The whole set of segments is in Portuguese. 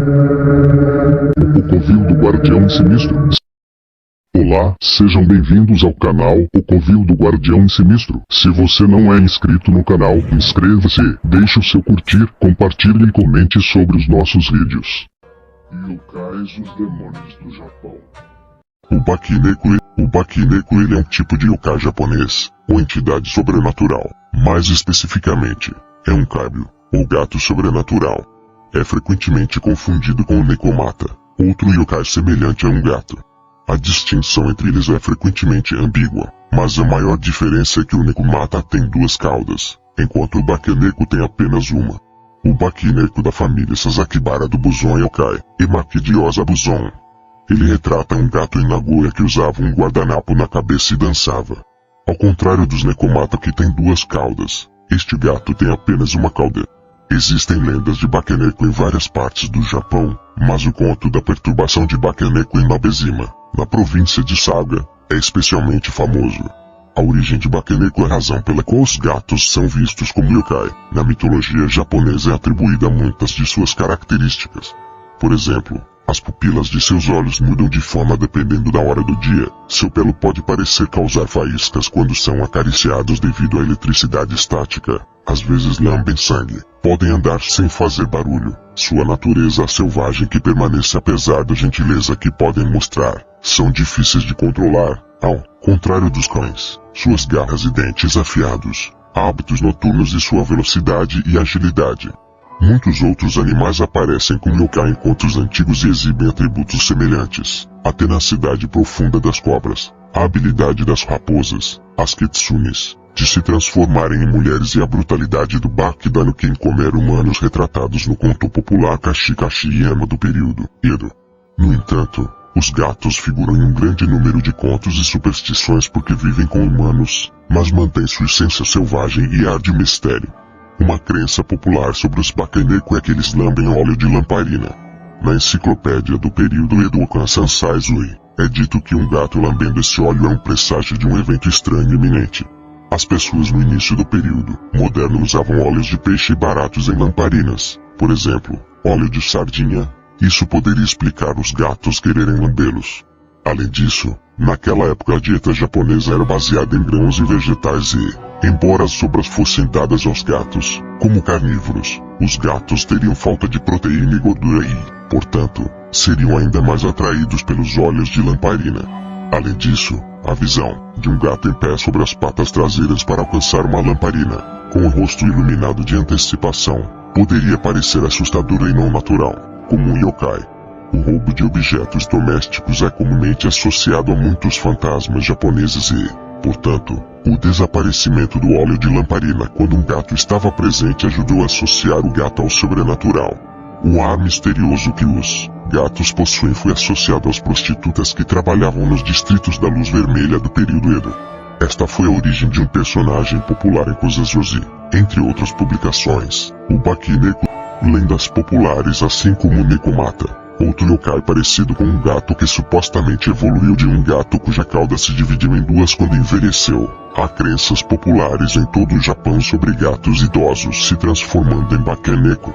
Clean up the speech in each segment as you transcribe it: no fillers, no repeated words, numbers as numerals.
O Covil do Guardião Sinistro. Olá, sejam bem-vindos ao canal O Covil do Guardião Sinistro. Se você não é inscrito no canal, inscreva-se, deixe o seu curtir, compartilhe e comente sobre os nossos vídeos. Yokais, os demônios do Japão. O Bakineku ele é um tipo de yokai japonês, ou entidade sobrenatural. Mais especificamente, é um kaibyu, ou gato sobrenatural. É frequentemente confundido com o Nekomata, outro yokai semelhante a um gato. A distinção entre eles é frequentemente ambígua, mas a maior diferença é que o Nekomata tem duas caudas, enquanto o Bakineku tem apenas uma. O Bakineku da família Sasakibara do Buzon Yokai, Emakidiosa Buzon. Ele retrata um gato em Nagoya que usava um guardanapo na cabeça e dançava. Ao contrário dos Nekomata que tem duas caudas, este gato tem apenas uma cauda. Existem lendas de Bakineku em várias partes do Japão, mas o conto da perturbação de Bakineku em Nabezima, na província de Saga, é especialmente famoso. A origem de Bakineku é a razão pela qual os gatos são vistos como yokai. Na mitologia japonesa é atribuída a muitas de suas características. Por exemplo, as pupilas de seus olhos mudam de forma dependendo da hora do dia. Seu pelo pode parecer causar faíscas quando são acariciados devido à eletricidade estática. Às vezes lambem sangue. Podem andar sem fazer barulho. Sua natureza selvagem que permanece apesar da gentileza que podem mostrar. São difíceis de controlar, ao contrário dos cães. Suas garras e dentes afiados. Hábitos noturnos e sua velocidade e agilidade. Muitos outros animais aparecem como yokai em contos antigos e exibem atributos semelhantes. A tenacidade profunda das cobras, a habilidade das raposas, as kitsunes, de se transformarem em mulheres e a brutalidade do Bakida no Ken comer humanos retratados no conto popular Kashi e Ema do período Edo. No entanto, os gatos figuram em um grande número de contos e superstições porque vivem com humanos, mas mantêm sua essência selvagem e ar de mistério. Uma crença popular sobre os Bakineku é que eles lambem óleo de lamparina. Na enciclopédia do período Edo Sansai Zui, é dito que um gato lambendo esse óleo é um presságio de um evento estranho iminente. As pessoas no início do período moderno usavam óleos de peixe baratos em lamparinas, por exemplo, óleo de sardinha. Isso poderia explicar os gatos quererem lambê-los. Além disso, naquela época a dieta japonesa era baseada em grãos e vegetais e, embora as sobras fossem dadas aos gatos, como carnívoros, os gatos teriam falta de proteína e gordura e, portanto, seriam ainda mais atraídos pelos óleos de lamparina. Além disso, a visão de um gato em pé sobre as patas traseiras para alcançar uma lamparina, com o rosto iluminado de antecipação, poderia parecer assustadora e não natural, como um yokai. O roubo de objetos domésticos é comumente associado a muitos fantasmas japoneses e, portanto, o desaparecimento do óleo de lamparina quando um gato estava presente ajudou a associar o gato ao sobrenatural. O ar misterioso que os gatos possuem foi associado às prostitutas que trabalhavam nos distritos da Luz Vermelha do período Edo. Esta foi a origem de um personagem popular em Kozazozi, entre outras publicações. O Bakineku, lendas populares assim como o Nekomata. Outro yokai parecido com um gato que supostamente evoluiu de um gato cuja cauda se dividiu em duas quando envelheceu. Há crenças populares em todo o Japão sobre gatos idosos se transformando em Bakineku.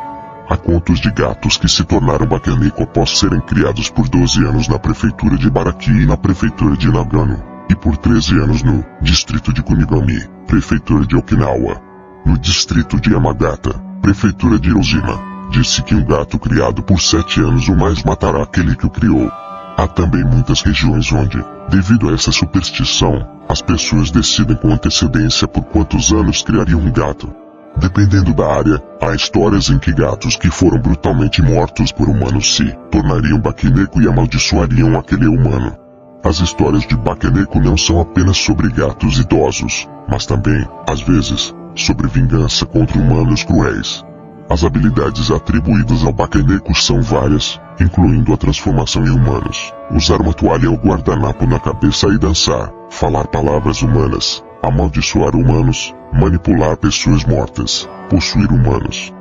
Há contos de gatos que se tornaram Bakineku após serem criados por 12 anos na prefeitura de Baraki e na prefeitura de Nagano, e por 13 anos no distrito de Kunigami, prefeitura de Okinawa. No distrito de Yamagata, prefeitura de Hiroshima. Disse que um gato criado por 7 anos ou mais matará aquele que o criou. Há também muitas regiões onde, devido a essa superstição, as pessoas decidem com antecedência por quantos anos criariam um gato. Dependendo da área, há histórias em que gatos que foram brutalmente mortos por humanos se tornariam Bakineku e amaldiçoariam aquele humano. As histórias de Bakineku não são apenas sobre gatos idosos, mas também, às vezes, sobre vingança contra humanos cruéis. As habilidades atribuídas ao Bakineku são várias, incluindo a transformação em humanos, usar uma toalha ou guardanapo na cabeça e dançar, falar palavras humanas, amaldiçoar humanos, manipular pessoas mortas, possuir humanos,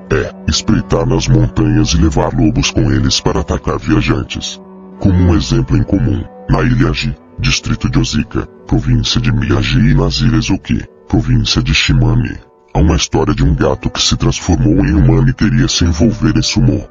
espreitar nas montanhas e levar lobos com eles para atacar viajantes. Como um exemplo em comum, na ilha Ji, distrito de Osaka, província de Miyagi e nas ilhas Oki, província de Shimane. Há uma história de um gato que se transformou em humano e queria se envolver em sumô.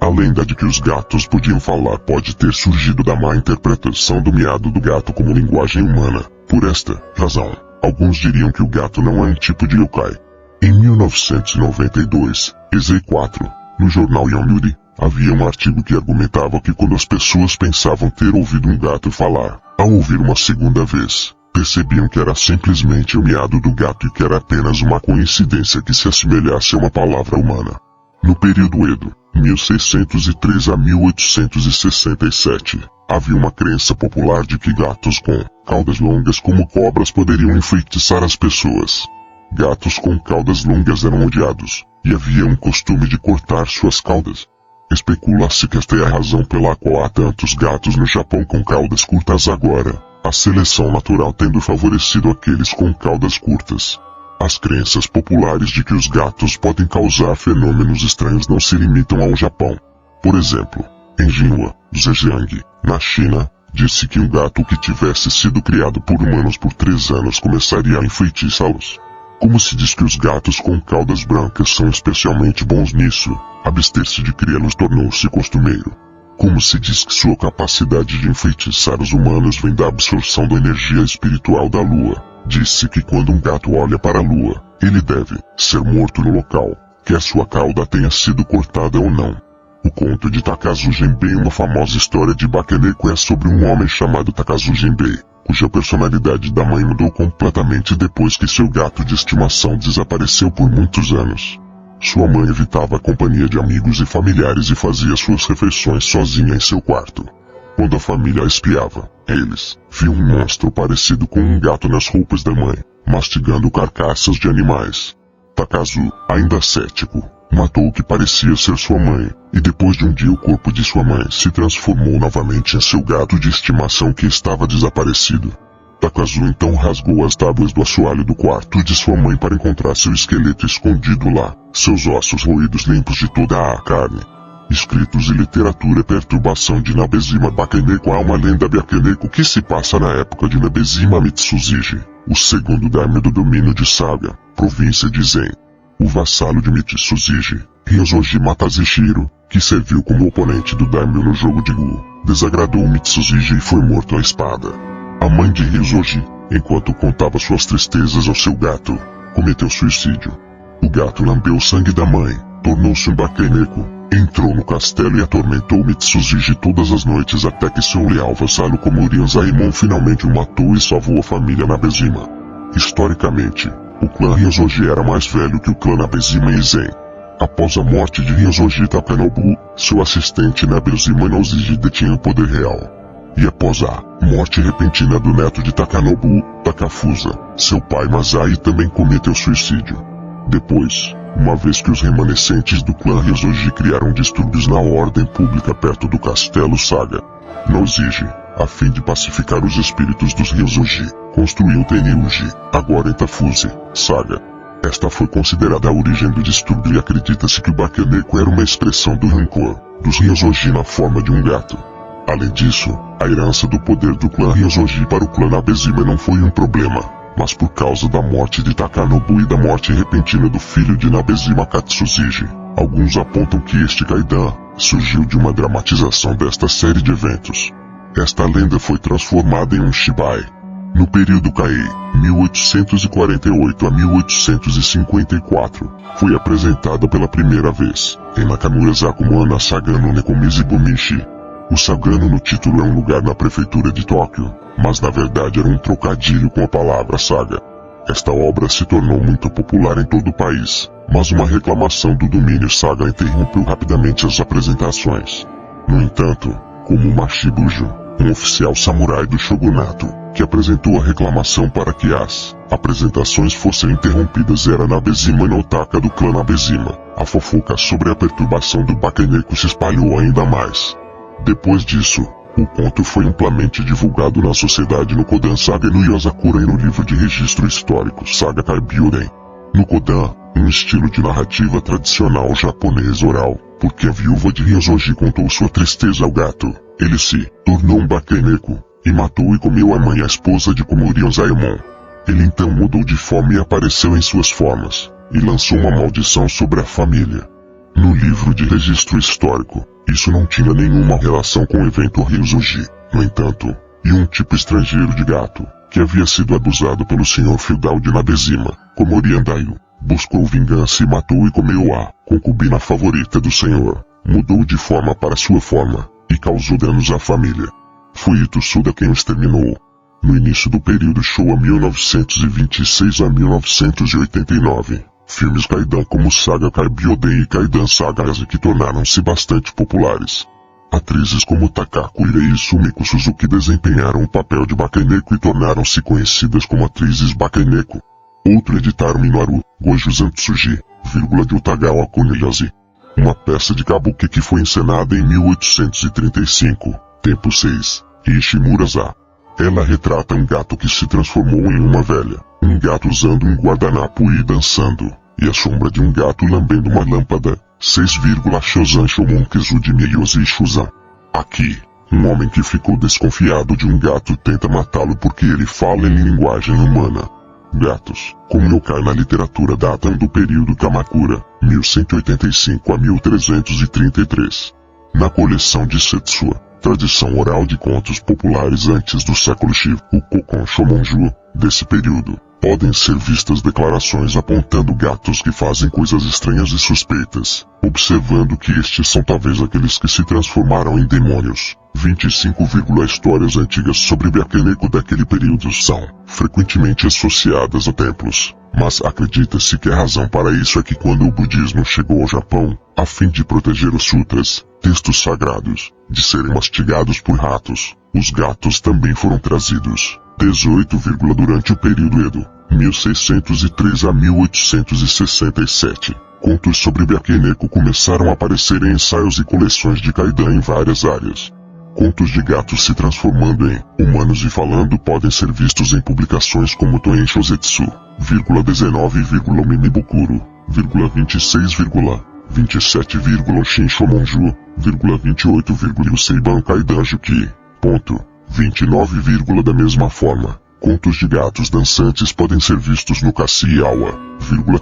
A lenda de que os gatos podiam falar pode ter surgido da má interpretação do miado do gato como linguagem humana. Por esta razão, alguns diriam que o gato não é um tipo de yokai. Em 1992, EZ4, no jornal Yomiuri, havia um artigo que argumentava que quando as pessoas pensavam ter ouvido um gato falar, ao ouvir uma segunda vez, percebiam que era simplesmente o miado do gato e que era apenas uma coincidência que se assemelhasse a uma palavra humana. No período Edo, 1603 a 1867, havia uma crença popular de que gatos com caudas longas como cobras poderiam enfeitiçar as pessoas. Gatos com caudas longas eram odiados, e havia um costume de cortar suas caudas. Especula-se que esta é a razão pela qual há tantos gatos no Japão com caudas curtas agora, a seleção natural tendo favorecido aqueles com caudas curtas. As crenças populares de que os gatos podem causar fenômenos estranhos não se limitam ao Japão. Por exemplo, em Jinhua, Zhejiang, na China, disse que um gato que tivesse sido criado por humanos por 3 anos começaria a enfeitiçá-los. Como se diz que os gatos com caudas brancas são especialmente bons nisso, abster-se de criá-los tornou-se costumeiro. Como se diz que sua capacidade de enfeitiçar os humanos vem da absorção da energia espiritual da lua, disse que quando um gato olha para a lua, ele deve ser morto no local, quer sua cauda tenha sido cortada ou não. O conto de Takazu Genbei, uma famosa história de Bakeneko, é sobre um homem chamado Takazu Genbei, cuja personalidade da mãe mudou completamente depois que seu gato de estimação desapareceu por muitos anos. Sua mãe evitava a companhia de amigos e familiares e fazia suas refeições sozinha em seu quarto. Quando a família a espiava, eles viam um monstro parecido com um gato nas roupas da mãe, mastigando carcaças de animais. Takazu, ainda cético, matou o que parecia ser sua mãe, e depois de um dia o corpo de sua mãe se transformou novamente em seu gato de estimação que estava desaparecido. Takazu então rasgou as tábuas do assoalho do quarto de sua mãe para encontrar seu esqueleto escondido lá, seus ossos roídos limpos de toda a carne. Escritos e literatura. Perturbação de Nabezima Bakeneko. Há uma lenda Bakeneko que se passa na época de Nabezima Mitsuziji, o segundo daimyo do domínio de Saga, província de Zen. O vassalo de Mitsuziji, Ryozoji Matazishiro, que serviu como oponente do daimyo no jogo de Gu, desagradou Mitsuziji e foi morto à espada. A mãe de Ryozoji, enquanto contava suas tristezas ao seu gato, cometeu suicídio. O gato lambeu o sangue da mãe, tornou-se um Bakeneko, entrou no castelo e atormentou Mitsuziji todas as noites até que seu leal vassalo Komurian Zaemon finalmente o matou e salvou a família Nabezima. Historicamente, o clã Ryozoji era mais velho que o clã Nabezima em Zen. Após a morte de Ryozoji Takanobu, seu assistente Nabezima Noziji detinha o poder real. E após a morte repentina do neto de Takanobu, Takafusa, seu pai Masai também cometeu suicídio. Depois, uma vez que os remanescentes do clã Ryozoji criaram distúrbios na ordem pública perto do castelo Saga, Noziji, a fim de pacificar os espíritos dos Ryozoji, construiu Tenryuji, agora em Tafuse, Saga. Esta foi considerada a origem do distúrbio e acredita-se que o Bakeneko era uma expressão do rancor dos Ryozoji na forma de um gato. Além disso, a herança do poder do clã Ryozoji para o clã Nabezima não foi um problema, mas por causa da morte de Takanobu e da morte repentina do filho de Nabezima Katsuziji, alguns apontam que este Kaidan surgiu de uma dramatização desta série de eventos. Esta lenda foi transformada em um Shibai. No período Kei, 1848 a 1854, foi apresentada pela primeira vez, em Nakamura Zakuman na Sagano Nekomizi Bumishi. O Sagano no título é um lugar na prefeitura de Tóquio, mas na verdade era um trocadilho com a palavra saga. Esta obra se tornou muito popular em todo o país, mas uma reclamação do domínio Saga interrompeu rapidamente as apresentações. No entanto, como Mashibujo, um oficial samurai do shogunato, que apresentou a reclamação para que as apresentações fossem interrompidas era Nabezima no Otaka do clã Nabezima, a fofoca sobre a perturbação do Bakeneko se espalhou ainda mais. Depois disso, o conto foi amplamente divulgado na sociedade no Kodan Saga e no Yozakura e no livro de registro histórico Saga Kaibyuren. No Kodan, um estilo de narrativa tradicional japonês oral, porque a viúva de Ryozoji contou sua tristeza ao gato. Ele se tornou um Bakeneko, e matou e comeu a mãe, a esposa de Komurian Zaemon. Ele então mudou de forma e apareceu em suas formas, e lançou uma maldição sobre a família. no livro de registro histórico, isso não tinha nenhuma relação com o evento Ryuzuji. No entanto, e um tipo estrangeiro de gato, que havia sido abusado pelo senhor feudal de Nabezima, Komori Andaio, buscou vingança e matou e comeu a concubina favorita do senhor, mudou de forma para sua forma, e causou danos à família. Foi Itsuda quem o exterminou. No início do período Showa 1926 a 1989, filmes Kaidan como Saga Kaibyoden e Kaidan Saga Azeki tornaram-se bastante populares. Atrizes como Takako Irei e Sumiko Suzuki desempenharam o papel de Bakeneko e tornaram-se conhecidas como atrizes Bakeneko. Outro editaram Minoru, Gojo Zantsuji, de Utagawa Kuniyoshi. Uma peça de kabuki que foi encenada em 1835, tempo 6, Ishimura-za. Ela retrata um gato que se transformou em uma velha, um gato usando um guardanapo e dançando, e a sombra de um gato lambendo uma lâmpada, 6, Shozan Shomon Kezuji Miyoshi Shuzan. Aqui, um homem que ficou desconfiado de um gato tenta matá-lo porque ele fala em linguagem humana. Gatos, como yokai na literatura datam do período Kamakura, 1185 a 1333. Na coleção de Setsua, tradição oral de contos populares antes do século Shiva, o Kokon Shomonju, desse período, podem ser vistas declarações apontando gatos que fazem coisas estranhas e suspeitas, observando que estes são talvez aqueles que se transformaram em demônios. 25, histórias antigas sobre Bakeneko daquele período são frequentemente associadas a templos, mas acredita-se que a razão para isso é que quando o budismo chegou ao Japão, a fim de proteger os sutras, textos sagrados, de serem mastigados por ratos, os gatos também foram trazidos. 18, durante o período Edo, 1603 a 1867. Contos sobre Bakeneko começaram a aparecer em ensaios e coleções de Kaidan em várias áreas. Contos de gatos se transformando em humanos e falando podem ser vistos em publicações como Toen Shozetsu, 19, Mimibukuro, 26, 27, Shin Shomonju, 28, Yuseiban Kaidan Juki, ponto, 29, da mesma forma. Contos de gatos dançantes podem ser vistos no Kashiawa,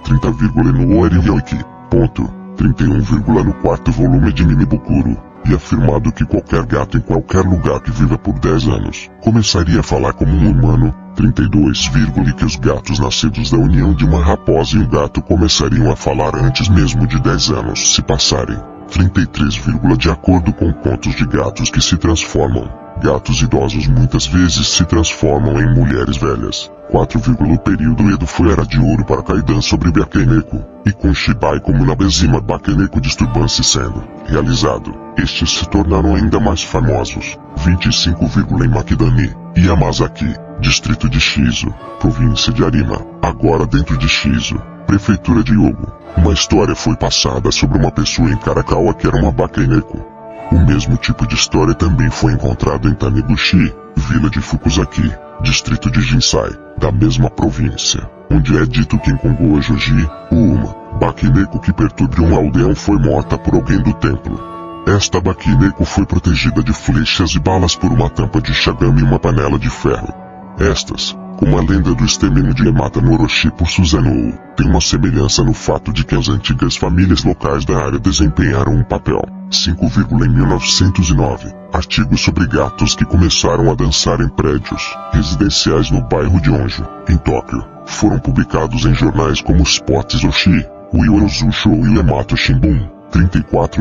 30, no Oeren Yoiki, ponto, 31, no quarto volume de Mimibukuro, e afirmado que qualquer gato em qualquer lugar que viva por 10 anos, começaria a falar como um humano, 32, e que os gatos nascidos da união de uma raposa e um gato começariam a falar antes mesmo de 10 anos se passarem, 33, de acordo com contos de gatos que se transformam. Gatos idosos muitas vezes se transformam em mulheres velhas. 4, o período Edo foi era de ouro para Kaidan sobre Bakeneko, e com Shibai como Nabezima Bakeneko Disturbance sendo realizado, estes se tornaram ainda mais famosos. 25, em Makidani, Yamazaki, distrito de Shizu, província de Arima, agora dentro de Shizu, prefeitura de Yogo. Uma história foi passada sobre uma pessoa em Karakawa que era uma Bakeneko. O mesmo tipo de história também foi encontrado em Taneguchi, vila de Fukuzaki, distrito de Jinsai, da mesma província, onde é dito que em Kongo Joji, uma Bakeneko que perturbe um aldeão foi morta por alguém do templo. Esta Bakeneko foi protegida de flechas e balas por uma tampa de shagami e uma panela de ferro. Estas, como a lenda do extermínio de Yamata no Orochi por Susanoo, tem uma semelhança no fato de que as antigas famílias locais da área desempenharam um papel. 5, em 1909, artigos sobre gatos que começaram a dançar em prédios residenciais no bairro de Onjo, em Tóquio, foram publicados em jornais como Sports Oshi, o Yorozusho e o Yamato Shimbun. 34,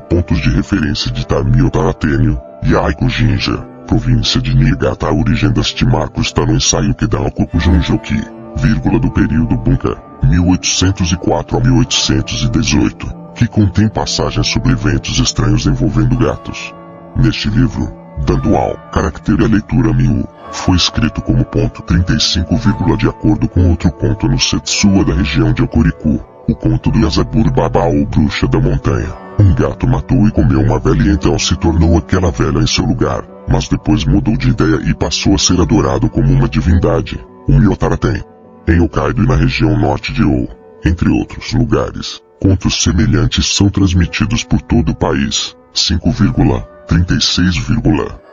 pontos de referência de Tamio Taratênio e Aiko Jinja, província de Niigata. A origem deste marco está no ensaio Kedan Okokujunjoki, do período Bunka, 1804 a 1818, que contém passagens sobre eventos estranhos envolvendo gatos. Neste livro, dando ao caractere a leitura Miu, foi escrito como ponto 35, de acordo com outro conto no Setsua da região de Okuriku, o conto do Yazaburu Baba ou Bruxa da Montanha. Um gato matou e comeu uma velha e então se tornou aquela velha em seu lugar, mas depois mudou de ideia e passou a ser adorado como uma divindade, o Myotaraten, em Hokkaido e na região norte de Ou, entre outros lugares. Contos semelhantes são transmitidos por todo o país. 5, 36,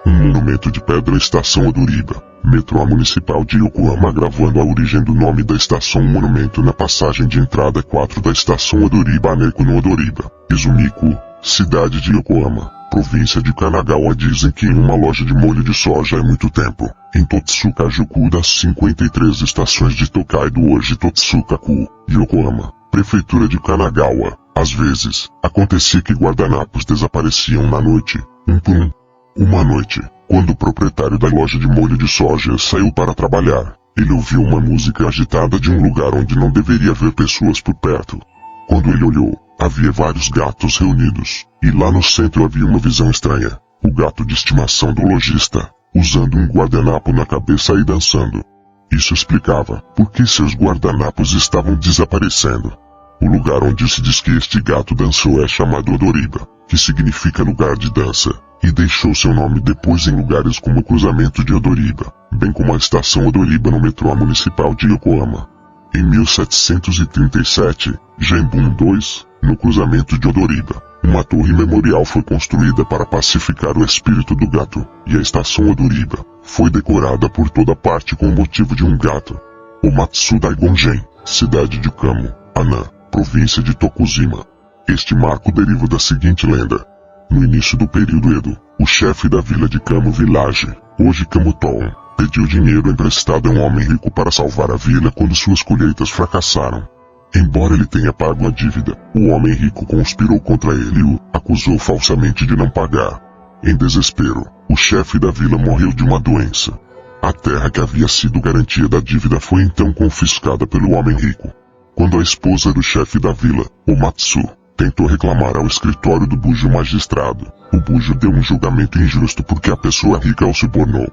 um monumento de pedra Estação Odoriba, Metrô Municipal de Yokohama, gravando a origem do nome da estação monumento na passagem de entrada 4 da estação Odoriba Neko no Odoriba, Izumiku, cidade de Yokohama, província de Kanagawa. Dizem que em uma loja de molho de soja há muito tempo, em Totsuka-juku, das 53 estações de Tokaido, hoje Totsuka-ku, Yokohama, prefeitura de Kanagawa, às vezes, acontecia que guardanapos desapareciam na noite, um por um. Uma noite, quando o proprietário da loja de molho de soja saiu para trabalhar, ele ouviu uma música agitada de um lugar onde não deveria haver pessoas por perto. Quando ele olhou, havia vários gatos reunidos, e lá no centro havia uma visão estranha. O gato de estimação do lojista, usando um guardanapo na cabeça e dançando. Isso explicava por que seus guardanapos estavam desaparecendo. O lugar onde se diz que este gato dançou é chamado Odoriba, que significa lugar de dança, e deixou seu nome depois em lugares como o cruzamento de Odoriba, bem como a estação Odoriba no metrô municipal de Yokohama. Em 1737, já em Bun 2, no cruzamento de Odoriba, uma torre memorial foi construída para pacificar o espírito do gato, e a estação Odoriba foi decorada por toda parte com o motivo de um gato. O Matsuda Gongen, cidade de Kamo, Anan, província de Tokujima. Este marco deriva da seguinte lenda. No início do período Edo, o chefe da vila de Kamo Village, hoje Kamutown, pediu dinheiro emprestado a um homem rico para salvar a vila quando suas colheitas fracassaram. Embora ele tenha pago a dívida, o homem rico conspirou contra ele e o acusou falsamente de não pagar. Em desespero, o chefe da vila morreu de uma doença. A terra que havia sido garantia da dívida foi então confiscada pelo homem rico. Quando a esposa do chefe da vila, o Matsu, tentou reclamar ao escritório do Bujo magistrado, o Bujo deu um julgamento injusto porque a pessoa rica o subornou.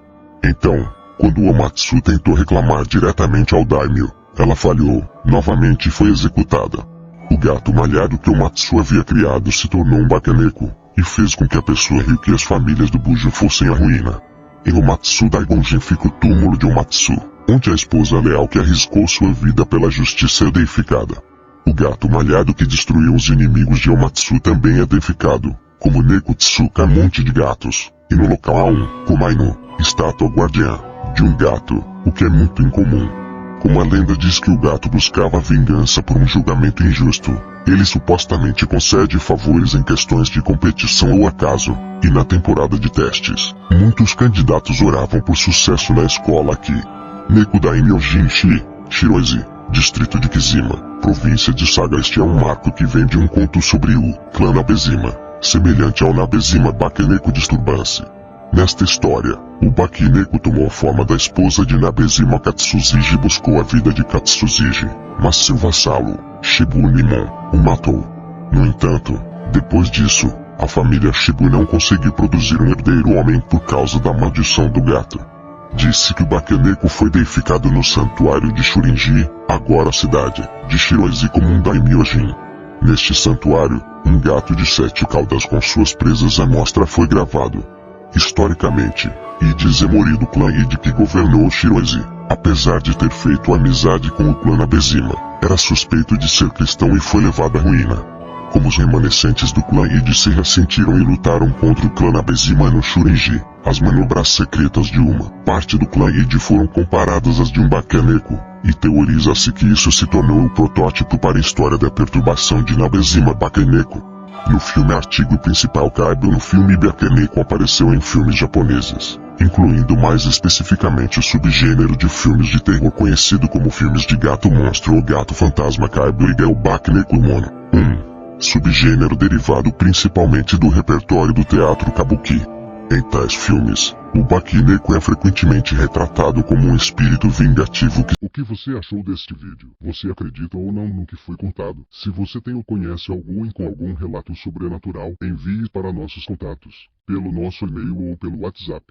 Então, quando o Matsu tentou reclamar diretamente ao daimyo, ela falhou, novamente foi executada. O gato malhado que o Matsu havia criado se tornou um bakaneko, e fez com que a pessoa rica e as famílias do Bujo fossem à ruína. Em Omatsu Daigonjin fica o túmulo de Omatsu, onde a esposa leal que arriscou sua vida pela justiça é deificada. O gato malhado que destruiu os inimigos de Omatsu também é deificado, como Nekutsuka Monte de Gatos, e no local há um Komainu, estátua guardiã, de um gato, o que é muito incomum. Como a lenda diz que o gato buscava vingança por um julgamento injusto, ele supostamente concede favores em questões de competição ou acaso, e na temporada de testes, muitos candidatos oravam por sucesso na escola aqui. Nekudaimyo Jinshi, Shiroizi, distrito de Kizima, província de Saga. Este é um marco que vem de um conto sobre o clã Nabezima, semelhante ao Nabezima Bakeneko Disturbance. Nesta história, o Bakeneko tomou a forma da esposa de Nabezima Katsuziji e buscou a vida de Katsuziji, mas seu vassalo, Shibunemon, o matou. No entanto, depois disso, a família Shibu não conseguiu produzir um herdeiro homem por causa da maldição do gato. Disse que o Bakeneko foi deificado no santuário de Shurinji, agora a cidade de Shiroizi, como um daimyojin. Neste santuário, um gato de 7 caudas com suas presas à mostra foi gravado. Historicamente, Ide Zemori do clã Ide que governou Shiroizi, apesar de ter feito amizade com o clã Nabezima, era suspeito de ser cristão e foi levado à ruína. Como os remanescentes do clã Ide se ressentiram e lutaram contra o clã Nabezima no Shurinji, as manobras secretas de uma parte do clã Ide foram comparadas às de um Bakeneko, e teoriza-se que isso se tornou o protótipo para a história da perturbação de Nabezima Bakeneko. No filme artigo principal Kaido no filme Bakeneko apareceu em filmes japoneses, incluindo mais especificamente o subgênero de filmes de terror conhecido como filmes de gato monstro ou gato fantasma Kaido Igel Bakeneko Mono. Subgênero derivado principalmente do repertório do teatro kabuki. Em tais filmes, o Bakeneko é frequentemente retratado como um espírito vingativo que... O que você achou deste vídeo? Você acredita ou não no que foi contado? Se você tem ou conhece alguém com algum relato sobrenatural, envie para nossos contatos, pelo nosso e-mail ou pelo WhatsApp.